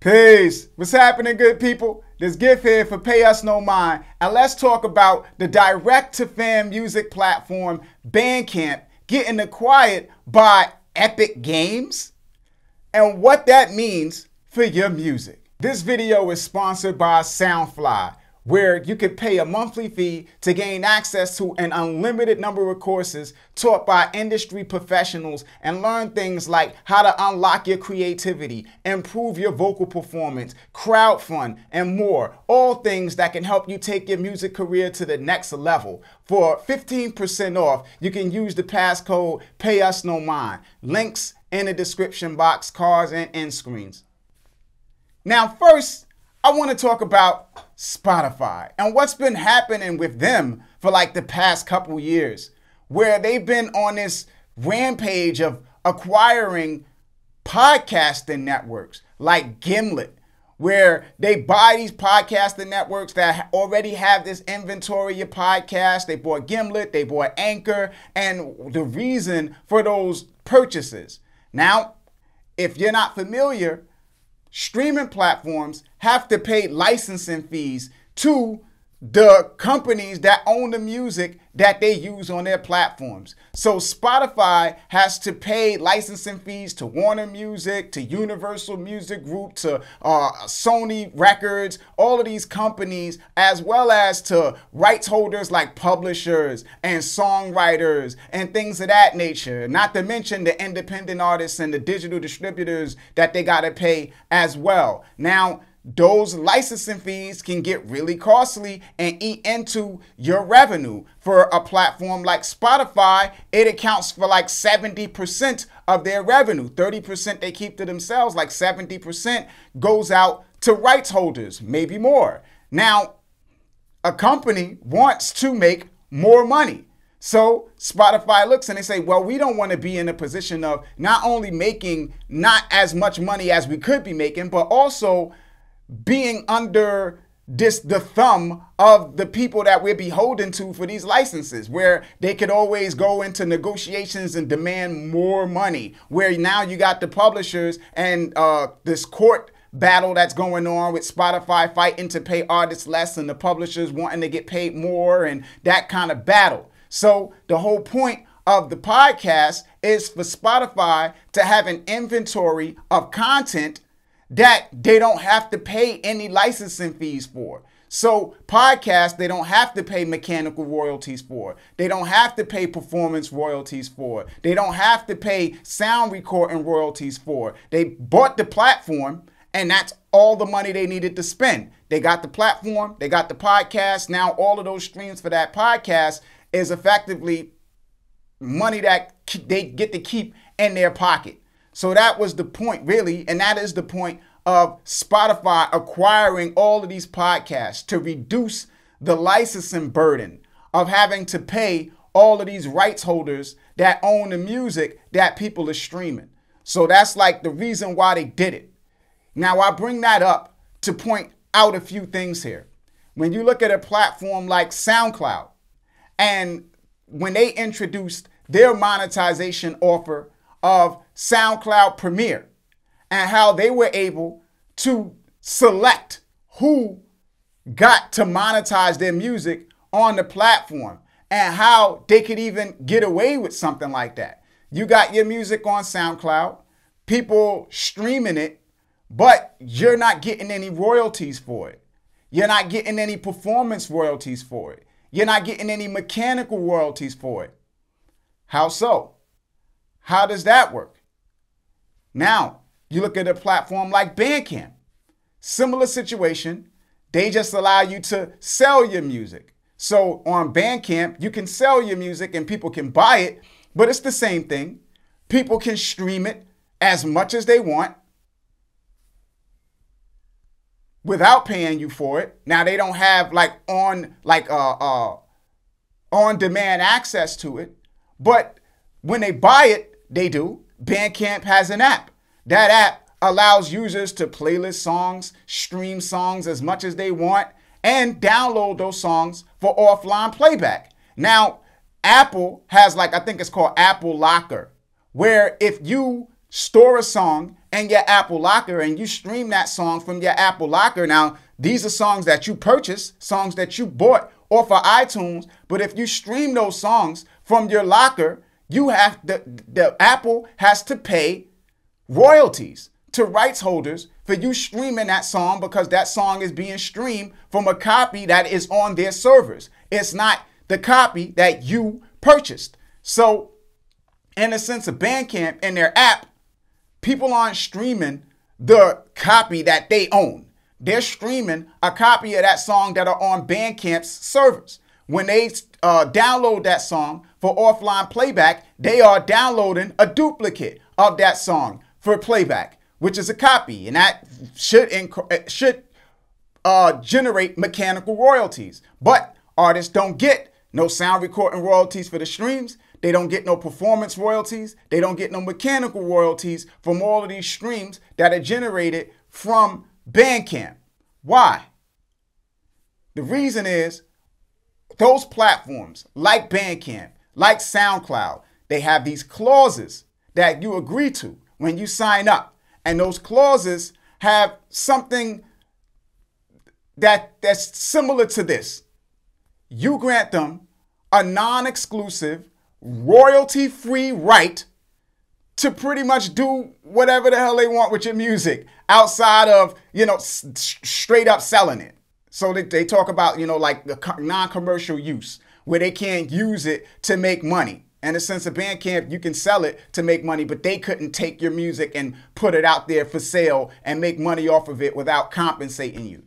Peace. What's happening, good people? This gift here for Pay Us No Mind, and let's talk about the direct-to-fan music platform Bandcamp getting acquired by Epic Games and what that means for your music. This video is sponsored by SoundCloud, where you can pay a monthly fee to gain access to an unlimited number of courses taught by industry professionals and learn things like how to unlock your creativity, improve your vocal performance, crowdfund, and more. All things that can help you take your music career to the next level. For 15% off, you can use the passcode PayUsNoMind. Links in the description box, cards, and end screens. Now, first, I want to talk about Spotify and what's been happening with them for like the past couple years, where they've been on this rampage of acquiring podcasting networks like Gimlet, where they buy these podcasting networks that already have this inventory of podcasts. They bought Gimlet, they bought Anchor, and the reason for those purchases. Now, if you're not familiar, streaming platforms have to pay licensing fees to the companies that own the music that they use on their platforms. So Spotify has to pay licensing fees to Warner Music, to Universal Music Group, to Sony Records, all of these companies, as well as to rights holders like publishers and songwriters and things of that nature. Not to mention the independent artists and the digital distributors that they got to pay as well. Now, those licensing fees can get really costly and eat into your revenue. For a platform like Spotify, it accounts for like 70% of their revenue. 30% they keep to themselves, like 70% goes out to rights holders, maybe more. Now, a company wants to make more money. So Spotify looks and they say, well, we don't want to be in a position of not only making not as much money as we could be making, but also being under the thumb of the people that we're beholden to for these licenses, where they could always go into negotiations and demand more money, where now you got the publishers and this court battle that's going on with Spotify fighting to pay artists less and the publishers wanting to get paid more, and that kind of battle. So the whole point of the podcast is for Spotify to have an inventory of content that they don't have to pay any licensing fees for. So podcasts, they don't have to pay mechanical royalties for. They don't have to pay performance royalties for. They don't have to pay sound recording royalties for. They bought the platform, and that's all the money they needed to spend. They got the platform, they got the podcast. Now all of those streams for that podcast is effectively money that they get to keep in their pocket. So that was the point, really, and that is the point of Spotify acquiring all of these podcasts, to reduce the licensing burden of having to pay all of these rights holders that own the music that people are streaming. So that's like the reason why they did it. Now, I bring that up to point out a few things here. When you look at a platform like SoundCloud, and when they introduced their monetization offer of SoundCloud Premier, and how they were able to select who got to monetize their music on the platform, and how they could even get away with something like that. You got your music on SoundCloud, people streaming it, but you're not getting any royalties for it. You're not getting any performance royalties for it. You're not getting any mechanical royalties for it. How so? How does that work? Now, you look at a platform like Bandcamp. Similar situation. They just allow you to sell your music. So on Bandcamp, you can sell your music and people can buy it, but it's the same thing. People can stream it as much as they want without paying you for it. Now, they don't have on-demand access to it, but when they buy it, they do. Bandcamp has an app. That app allows users to playlist songs, stream songs as much as they want, and download those songs for offline playback. Now, Apple has I think it's called Apple Locker, where if you store a song in your Apple Locker and you stream that song from your Apple Locker. Now, these are songs that you purchased, songs that you bought off of iTunes. But if you stream those songs from your locker, you have the Apple has to pay royalties to rights holders for you streaming that song, because that song is being streamed from a copy that is on their servers. It's not the copy that you purchased. So in the sense of Bandcamp and their app, people aren't streaming the copy that they own. They're streaming a copy of that song that are on Bandcamp's servers. When they download that song for offline playback, they are downloading a duplicate of that song for playback, which is a copy. And that should generate mechanical royalties. But artists don't get no sound recording royalties for the streams. They don't get no performance royalties. They don't get no mechanical royalties from all of these streams that are generated from Bandcamp. Why? The reason is those platforms like Bandcamp, like SoundCloud, they have these clauses that you agree to when you sign up. And those clauses have something that's similar to this. You grant them a non-exclusive, royalty-free right to pretty much do whatever the hell they want with your music outside of, straight up selling it. So they talk about, like the non-commercial use, where they can't use it to make money. In the sense of Bandcamp, you can sell it to make money, but they couldn't take your music and put it out there for sale and make money off of it without compensating you.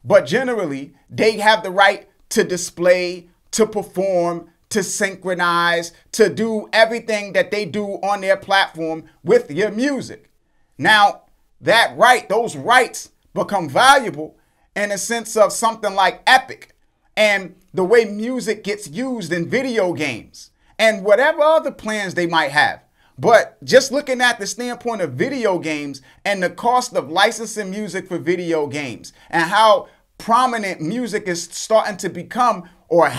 But generally, they have the right to display, to perform, to synchronize, to do everything that they do on their platform with your music. Now, that right, those rights become valuable in a sense of something like Epic and the way music gets used in video games and whatever other plans they might have. But just looking at the standpoint of video games and the cost of licensing music for video games and how prominent music is starting to become, or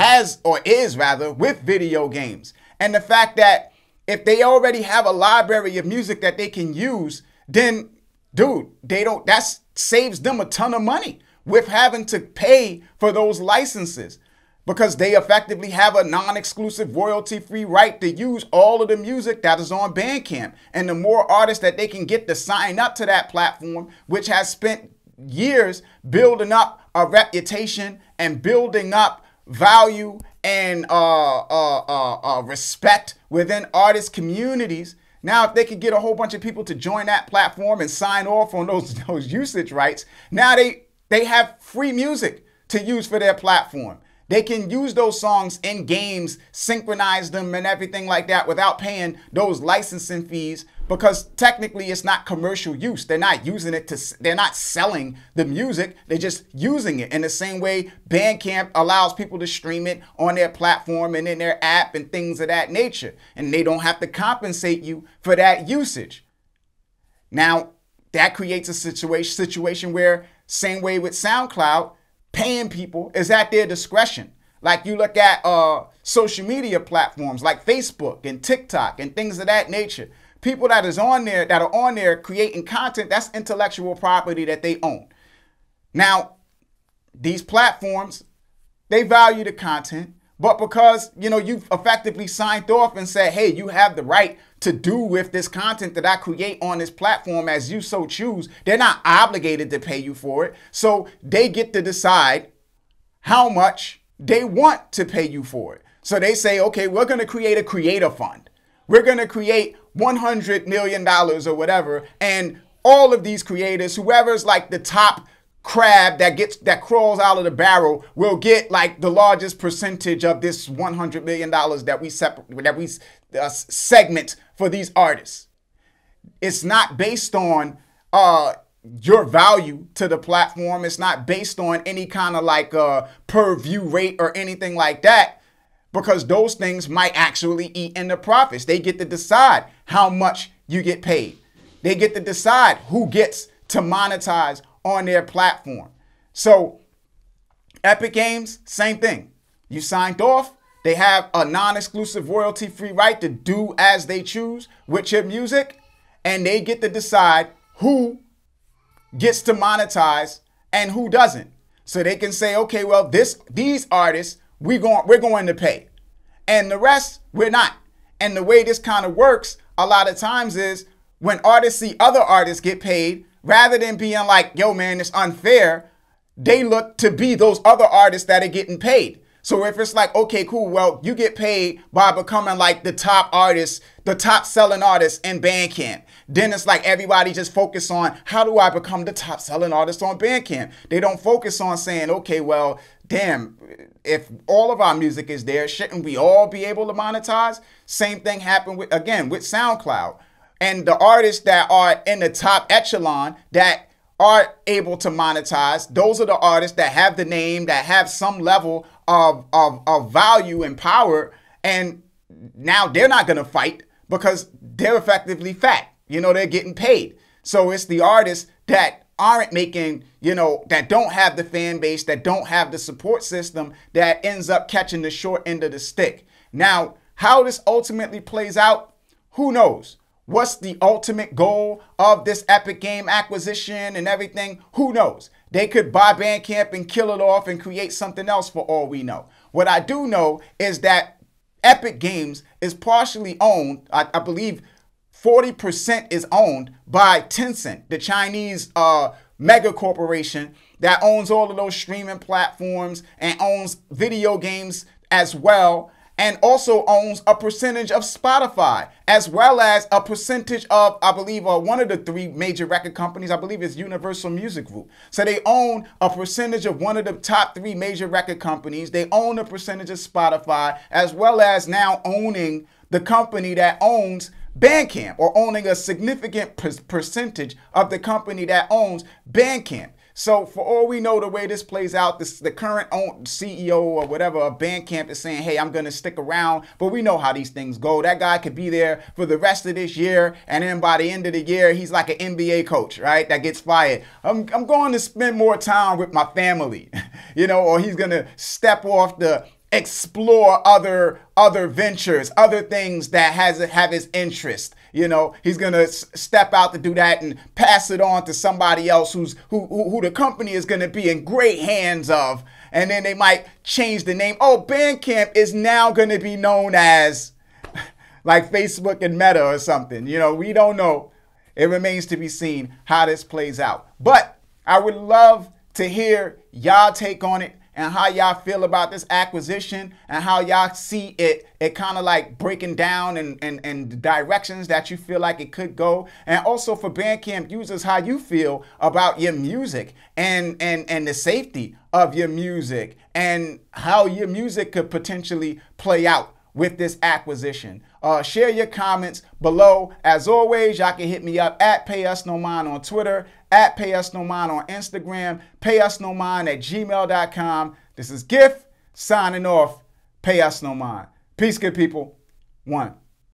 is rather, with video games. And the fact that if they already have a library of music that they can use, then dude, that saves them a ton of money with having to pay for those licenses, because they effectively have a non-exclusive royalty-free right to use all of the music that is on Bandcamp. And the more artists that they can get to sign up to that platform, which has spent years building up a reputation and building up value and respect within artist communities. Now, if they could get a whole bunch of people to join that platform and sign off on those usage rights, now they have free music to use for their platform. They can use those songs in games, synchronize them and everything like that without paying those licensing fees, because technically it's not commercial use. They're not using it they're not selling the music. They're just using it in the same way Bandcamp allows people to stream it on their platform and in their app and things of that nature. And they don't have to compensate you for that usage. Now, that creates a situation where, same way with SoundCloud, paying people is at their discretion. Like you look at social media platforms like Facebook and TikTok and things of that nature. People that are on there creating content, that's intellectual property that they own. Now, these platforms, they value the content, but because you've effectively signed off and said, hey, you have the right to do with this content that I create on this platform as you so choose, they're not obligated to pay you for it. So they get to decide how much they want to pay you for it. So they say, okay, we're going to create a creator fund. We're going to create $100 million or whatever. And all of these creators, whoever's like the top crab that crawls out of the barrel, will get like the largest percentage of this $100 million that we segment for these artists. It's not based on your value to the platform. It's not based on any kind of like per view rate or anything like that, because those things might actually eat in the profits. They get to decide how much you get paid. They get to decide who gets to monetize on their platform. So Epic Games, same thing. You signed off. They have a non-exclusive royalty-free right to do as they choose with your music, and they get to decide who gets to monetize and who doesn't. So they can say, okay, well, these artists, we're going to pay. And the rest, we're not. And the way this kind of works a lot of times is when artists see other artists get paid, rather than being like, yo, man, it's unfair, they look to be those other artists that are getting paid. So if it's like, okay, cool, well, you get paid by becoming like the top artist, the top selling artist in Bandcamp. Then it's like everybody just focus on, how do I become the top selling artist on Bandcamp? They don't focus on saying, okay, well, damn, if all of our music is there, shouldn't we all be able to monetize? Same thing happened with SoundCloud. And the artists that are in the top echelon that are able to monetize, those are the artists that have the name, that have some level of value and power. And now they're not going to fight because they're effectively fat. You know, they're getting paid. So it's the artists that aren't making, you know, that don't have the fan base, that don't have the support system, that ends up catching the short end of the stick. Now, how this ultimately plays out, who knows? What's the ultimate goal of this Epic Game acquisition and everything? Who knows? They could buy Bandcamp and kill it off and create something else for all we know. What I do know is that Epic Games is partially owned, I believe 40% is owned by Tencent, the Chinese mega corporation that owns all of those streaming platforms and owns video games as well, and also owns a percentage of Spotify, as well as a percentage of, I believe, one of the three major record companies, I believe it's Universal Music Group. So they own a percentage of one of the top three major record companies. They own a percentage of Spotify, as well as now owning the company that owns Bandcamp, or owning a significant percentage of the company that owns Bandcamp. So for all we know, the way this plays out, the current CEO or whatever of Bandcamp is saying, hey, I'm going to stick around. But we know how these things go. That guy could be there for the rest of this year. And then by the end of the year, he's like an NBA coach, right? That gets fired. I'm going to spend more time with my family, you know, or he's going to step off the explore other ventures, other things that have his interest. You know, he's gonna step out to do that and pass it on to somebody else who the company is gonna be in great hands of, and then they might change the name. Oh, Bandcamp is now gonna be known as like Facebook and Meta or something. You know, we don't know. It remains to be seen how this plays out. But I would love to hear y'all take on it, and how y'all feel about this acquisition, and how y'all see it kind of like breaking down and the directions that you feel like it could go. And also for Bandcamp users, how you feel about your music and the safety of your music, and how your music could potentially play out with this acquisition. Share your comments below. As always, y'all can hit me up at Payusnomind on Twitter, at Payusnomind on Instagram, Payusnomind@gmail.com. This is GIF signing off. Payusnomind. Peace, good people. One.